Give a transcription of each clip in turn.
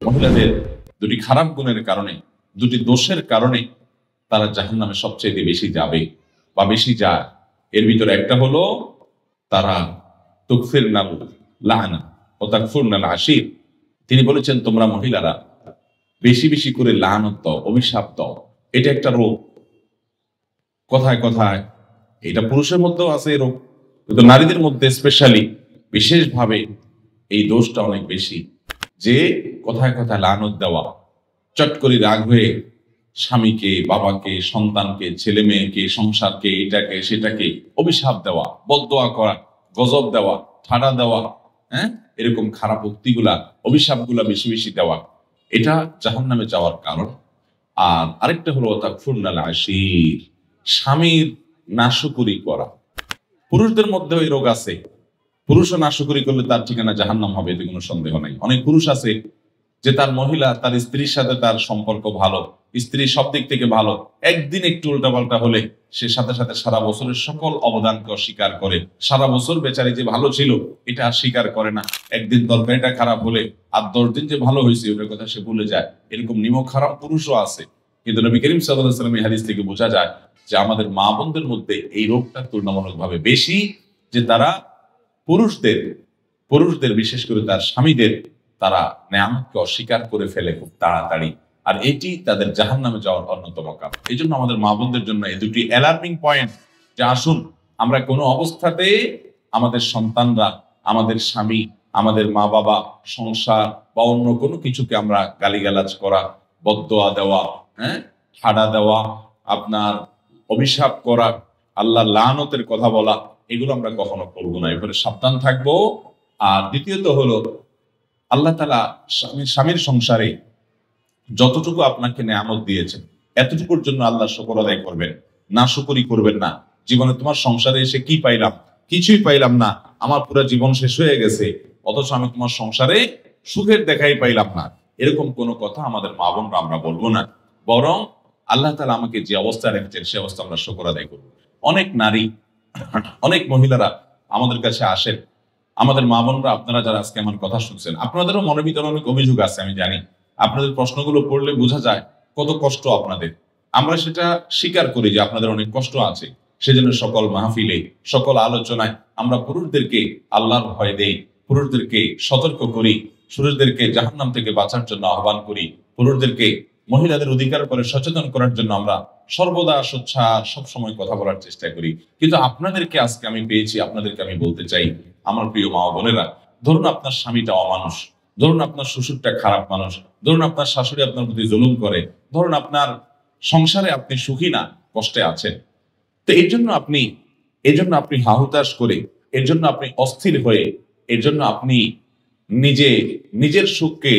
মহিলাদের দুটি খারাপ গুণের কারণে, দুটি দোষের কারণে তারা জাহান্নামে সবচেয়ে বেশি যাবে বা বেশি যায়। এর ভিতরে একটা হলো তারা তুকফিরনাল লানা ও তাকফুরনাল আশির। তিনি বলেছেন, তোমরা মহিলারা বেশি বেশি করে লানত দাও, অভিশাপ দাও। এটা একটা রোগ। কথায় কথায় এটা পুরুষের মধ্যেও আছে এই রোগ, কিন্তু নারীদের মধ্যে স্পেশালি বিশেষভাবে এই দোষটা অনেক বেশি, যে কথায় কথায় লানত দেওয়া, চট করে রাগ হয়ে স্বামীকে, বাবাকে, সন্তানকে, ছেলে মেয়েকে, সংসারকে, এটাকে সেটাকে অভিশাপ দেওয়া, বদদোয়া করা, গজব দেওয়া, ঠাড়া দেওয়া, হ্যাঁ, এরকম খারাপ উক্তিগুলা, অভিশাপগুলা বেশি বেশি দেওয়া, এটা জাহান্নামে যাওয়ার কারণ। আর আরেকটা হলো তাকফুরনাল আশির, স্বামীর নাশকরি করা। পুরুষদের মধ্যেও এই রোগ আছে। পুরুষও নাশকরি করলে তার ঠিকানা জাহান্নাম হবে, এতে কোনো সন্দেহ নাই। অনেক পুরুষ আছে যে তার মহিলা, তার স্ত্রীর সাথে তার সম্পর্ক ভালো, স্ত্রী সব দিক থেকে ভালো, একদিন একটু উল্টাপাল্টা হলে সে সাথে সাথে সারা বছরের সকল অবদানকে অস্বীকার করে। সারা বছর বেচারি যে ভালো ছিল এটা আর স্বীকার করে না। একদিন তরকারিটা খারাপ হলে আর 10 দিন যে ভালো হয়েছে ওটার কথা সে ভুলে যায়। এরকম নিমক খারাপ পুরুষও আছে। কিন্তু নবী করিম সাল্লাল্লাহু আলাইহি ওয়াসাল্লাম এই হাদিস থেকে বোঝা যায় যে আমাদের মা বোনদের মধ্যে এই রোগটা তুলনামূলকভাবে বেশি, যে তারা পুরুষদের বিশেষ করে তার স্বামীদের, তারা নেয়ামতকে অস্বীকার করে ফেলে খুব তাড়াতাড়ি। আর এটি তাদের জাহান্নামে যাওয়ার অন্যতম কারণ। এই জন্য আমাদের মা বোনদের জন্য এই দুটি অ্যালার্মিং পয়েন্ট, যে আসুন আমরা কোনো অবস্থাতে আমাদের সন্তানরা, আমাদের স্বামী, আমাদের মা বাবা, সংসার বা অন্য কোনো কিছুকে আমরা গালিগালাজ করা, বদদোয়া দেওয়া, হ্যাঁ, ঠাডা দেওয়া, আপনার অভিশাপ করা, আল্লাহ লানতের কথা বলা, এগুলো আমরা কখনো করবো না। এবারে সাবধান থাকবো। আর দ্বিতীয়ত হলো আল্লাহ তাআলা স্বামীর সংসারে যতটুকু আপনাকে নেয়ামত দিয়েছেন এতটুকুর জন্য আল্লাহ শুকর আদায় করবেন, নাশকরি করবেন না। জীবনে তোমার সংসারে এসে কি পাইলাম? কিছুই পাইলাম না, আমার পুরো জীবন শেষ হয়ে গেছে, অথচ আমি তোমার সংসারে সুখের দেখাই পাইলাম না, এরকম কোনো কথা আমাদের মা বোনরা আমরা বলবো না। বরং আল্লাহ তাআলা আমাকে যে অবস্থায় রেখেছেন সে অবস্থা আমরা শুকর আদায় করবো। অনেক নারী, অনেক মহিলারা আমাদের কাছে আসেন, আমাদের মা বোনরা, আপনারা যারা আজকে আমার কথা শুনছেন, আপনাদেরও মনের ভিতরে অনেক অভিযোগ আছে, আমি জানি। আপনাদের প্রশ্নগুলো পড়লে বোঝা যায় কত কষ্ট আপনাদের। আমরা সেটা স্বীকার করি যে আপনাদের অনেক কষ্ট আছে। সেজন্য সকল মাহফিলে, সকল আলোচনায় আমরা পুরুষদেরকে আল্লাহর ভয় দেই, পুরুষদেরকে সতর্ক করি, পুরুষদেরকে জাহান্নাম থেকে বাঁচার জন্য আহ্বান করি, পুরুষদেরকে মহিলাদের অধিকার করে সচেতন করার জন্য আমরা সর্বদা সোচ্চার সবসময় কথা বলার চেষ্টা করি। কিন্তু আপনাদেরকে আজকে আমি পেয়েছি, আপনাদেরকে আমি বলতে চাই, আমার প্রিয় মা বোনেরা, ধরুন আপনার স্বামীটা অমানুষ, ধরুন আপনার শ্বশুরটা খারাপ মানুষ, ধরুন আপনার শাশুড়ি আপনার প্রতি জুলুম করে, ধরুন আপনার সংসারে আপনি সুখী না, কষ্টে আছেন। তো এই জন্য আপনি হাহুতাশ করে, এর জন্য আপনি অস্থির হয়ে, এর জন্য আপনি নিজের সুখকে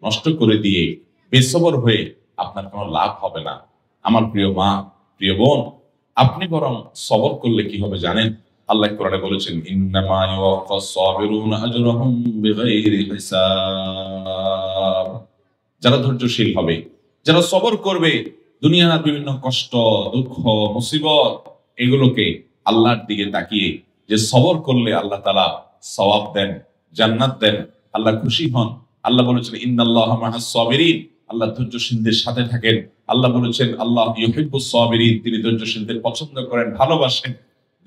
নষ্ট করে দিয়ে বেসবর হয়ে আপনার কোনো লাভ হবে না। আমার প্রিয় মা, প্রিয় বোন, আপনি বরং সবর করলে কি হবে জানেন? আল্লাহ কোরআনে বলেছেন, ইন্নামা ইউওয়াফাস সাবিরুনা আজরাহুম বিগাইরি হিসাব। যারা ধৈর্যশীল হবে, যারা সবর করবে, দুনিয়ার বিভিন্ন কষ্ট, দুঃখ, মুসিবত, এগুলোকে আল্লাহর দিকে তাকিয়ে যে সবর করলে আল্লাহ তাআলা সওয়াব দেন, জান্নাত দেন, আল্লাহ খুশি হন। আল্লাহ বলেছেন, ইন্নাল্লাহা মাআস সাবিরিন, আল্লাহ ধৈর্যশীলদের সাথে থাকেন। আল্লাহ বলেছেন, আল্লাহ ইউহিব্বুস সাবিরিন, তিনি ধৈর্যশীলদের পছন্দ করেন, ভালোবাসেন।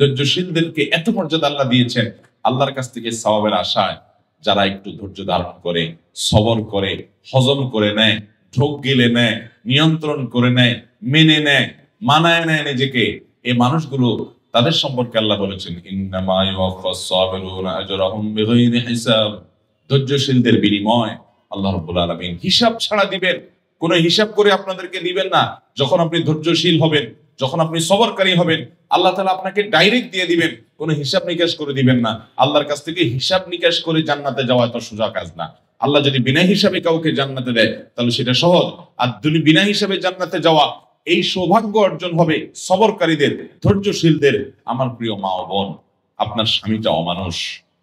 ধৈর্যশীলদেরকে এত মর্যাদা আল্লাহ দিয়েছেন। আল্লাহর কাছ থেকে সওয়াবের আশায় যারা একটু ধৈর্য ধারণ করে, সবর করে, হজম করে নেয়, ঢোক গিলে নেয়, নিয়ন্ত্রণ করে নেয়, মেনে নেয়, মানায় নেয় নিজেকে, এই মানুষগুলো, তাদের সম্পর্কে আল্লাহ বলেছেন, ইন্নামা ইউওয়াফাস সাবিরুনা আজরাহুম বিগাইরি হিসাব। ধৈর্যশীলদের বিনিময় আল্লাহ রাব্বুল আলামিন হিসাব ছাড়া দিবেন। কোনো হিসাব করে আপনাদেরকে দিবেন না। যখন আপনি ধৈর্যশীল হবেন, যখন আপনি সবরকারী হবেন, আল্লাহ তাআলা আপনাকে ডাইরেক্ট দিয়ে দিবেন, কোনো হিসাব নিকাশ করে দিবেন না। আল্লাহর কাছ থেকে হিসাব নিকাশ করে জান্নাতে যাওয়া এত সোজা কাজ না। আল্লাহ যদি বিনা হিসাবে কাউকে জান্নাতে দেয় তাহলে সেটা সহজ। আর বিনা হিসাবে জান্নাতে যাওয়া, এই সৌভাগ্য অর্জন হবে সবরকারীদের, ধৈর্যশীলদের। আমার প্রিয় মা ও বোন, আপনার স্বামীটা অমানুষ,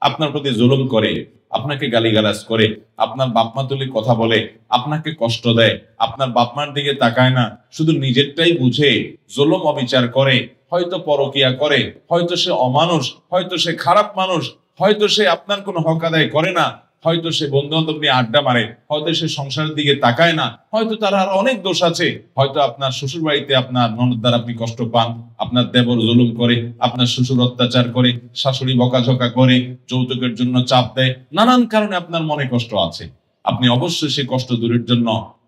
আপনার প্রতি জুলুম করে, আপনাকে গালিগালাজ করে, আপনার বাপমা তুলে কথা বলে, আপনাকে কষ্ট দেয়, আপনার বাপমার দিকে তাকায় না, শুধু নিজেরটাই বুঝে জুলুম অবিচার করে, হয়তো পরকিয়া করে, হয়তো সে অমানুষ, হয়তো সে খারাপ মানুষ, হয়তো সে আপনার কোনো হক আদায় করে না, হয়তো সে বন্ধু বান্ধব নিয়ে আড্ডা মারে, হয়তো সে সংসারের দিকে তাকায় না, হয়তো তার আর অনেক দোষ আছে, হয়তো আপনার শ্বশুর বাড়িতে আপনার ননদ দ্বারা আপনি কষ্ট পান, আপনার দেবর জুলুম করে, আপনার শ্বশুর অত্যাচার করে, শাশুড়ি বকাঝকা করে, যৌতুকের জন্য চাপ দেয়, নানান কারণে আপনার মনে কষ্ট আছে। আপনি অবশ্যই সেই কষ্ট দূরের জন্য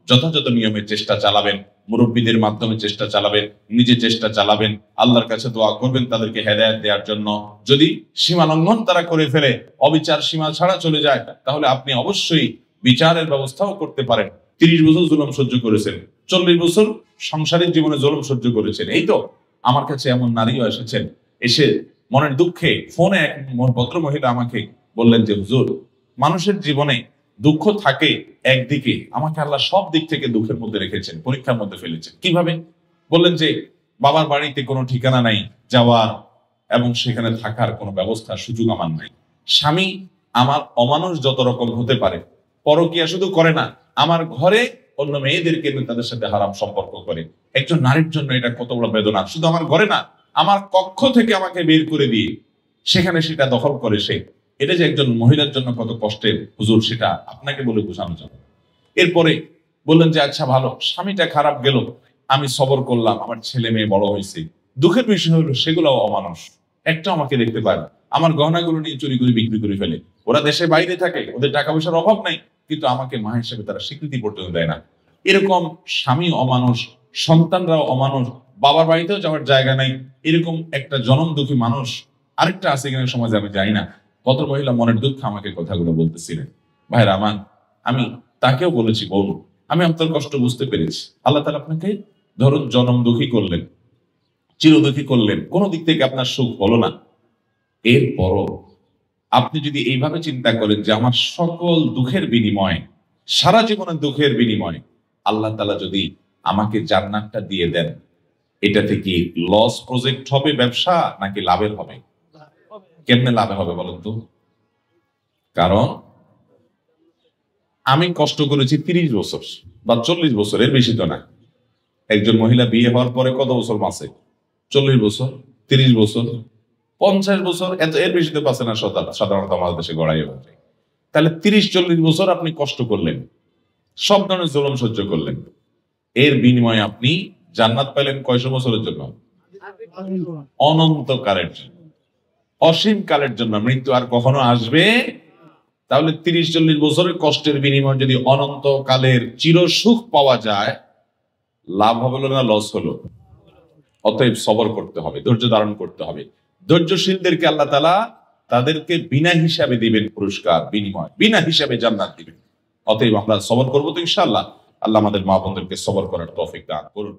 যথাযথ নিয়মে চেষ্টা চালাবেন, মুরব্বীদের মাধ্যমে চেষ্টা চালাবেন, নিজে চেষ্টা চালাবেন, আল্লাহর কাছে দোয়া করবেন তাদেরকে হেদায়েত দেওয়ার জন্য। যদি সীমা লঙ্ঘন তারা করে ফেলে, অবিচার সীমা ছাড়া চলে যায়, তাহলে আপনি অবশ্যই বিচারের ব্যবস্থাও করতে পারেন। 30 বছর জুলুম সহ্য করেছেন, 40 বছর সংসারিক জীবনে জুলুম সহ্য করেছেন। এই তো আমার কাছে এমন নারীও এসেছেন, এসে মনের দুঃখে ফোনে এক ভদ্র মহিলা আমাকে বললেন যে হুজুর, মানুষের জীবনে দুঃখ থাকে একদিকে, আমাকে আল্লাহ সব দিক থেকে দুঃখের মধ্যে রেখেছেন, পরীক্ষার মধ্যে ফেলেছেন। কিভাবে? বললেন যে বাবার বাড়িতে কোনো ঠিকানা নাই যাওয়ার, এবং সেখানে থাকার কোনো ব্যবস্থা সুযোগ আমার নাই। স্বামী আমার অমানুষ যত রকম হতে পারে, পরকিয়া শুধু করে না, আমার ঘরে অন্য মেয়েদেরকে তাদের সাথে হারাম সম্পর্ক করে। একজন নারীর জন্য এটা কত বড় বেদনা। শুধু আমার ঘরে না, আমার কক্ষ থেকে আমাকে বের করে দিয়ে সেখানে সেটা দখল করে সে। এটা যে একজন মহিলার জন্য কত কষ্টের হুজুর, সেটা আপনাকে বলে বোঝানো যাবে। এরপরে বললেন যে আচ্ছা ভালো, স্বামীটা খারাপ গেল, আমি সবর করলাম, আমার ছেলে মেয়ে বড় হয়েছে। দুঃখের বিষয় হলো সেগুলোও অমানুষ, একটা আমাকে দেখতে পায় না, আমার গহনাগুলো নিয়ে চুরি করে বিক্রি করে ফেলে। ওরা দেশের বাইরে থাকে, ওদের টাকা পয়সার অভাব নাই, কিন্তু আমাকে মা হিসেবে তারা স্বীকৃতি পর্যন্ত দেয় না। এরকম স্বামী অমানুষ, সন্তানরাও অমানুষ, বাবার বাড়িতেও যাওয়ার জায়গা নাই, এরকম একটা জনম দুঃখী মানুষ আরেকটা আছে কিনা সমাজে আমি জানি না। ভদ্র মহিলা মনের দুঃখ আমাকে কথাগুলো বলতেছিলেন। ভাইরা আমার, আমি তাকেও বলেছি বল, আমি আপনার কষ্ট বুঝতে পেরেছি, আল্লাহ তাআলা আপনাকে ধরুন জনম দুঃখী করলেন, চিরদুঃখী করলেন, কোনো দিক থেকে আপনার সুখ হলো না। এরপরও আপনি যদি এইভাবে চিন্তা করেন যে আমার সকল দুঃখের বিনিময়, সারা জীবনের দুঃখের বিনিময় আল্লাহ তাআলা যদি আমাকে জান্নাতটা দিয়ে দেন, এটা থেকে লস প্রজেক্ট হবে ব্যবসা নাকি লাভের হবে? কেমনে লাভে হবে বলেন তো? কারণ আমি কষ্ট করেছি 30 বছর বা 40 বছর, এর বেশি তো না। একজন মহিলা বিয়ে হওয়ার পরে কত বছর বাঁচে? 40 বছর, 30 বছর, 50 বছর, এর বেশি তো বাঁচে না সাধারণত আমাদের দেশে গড়াই হয়ে। তাহলে 30-40 বছর আপনি কষ্ট করলেন, সব ধরনের জুলুম সহ্য করলেন, এর বিনিময়ে আপনি জান্নাত পেলেন কয়শো বছরের জন্য? অনন্তকালের জন্য, অসীম কালের জন্য। মৃত্যু আর কখনো আসবে? তাহলে 30-40 বছরের কষ্টের বিনিময়ে যদি অনন্তকালের চির সুখ পাওয়া যায়, লাভ হলো না লস হলো? অতএব সবর করতে হবে, ধৈর্য ধারণ করতে হবে। ধৈর্যশীলদেরকে আল্লাহ তাআলা তাদেরকে বিনা হিসাবে দিবেন পুরস্কার, বিনিময় বিনা হিসাবে জান্নাত দিবেন। অতএব আমরা সবর করবো তো ইনশাআল্লাহ। আল্লাহ আমাদের মা বোনদেরকে সবর করার তৌফিক দান করুন।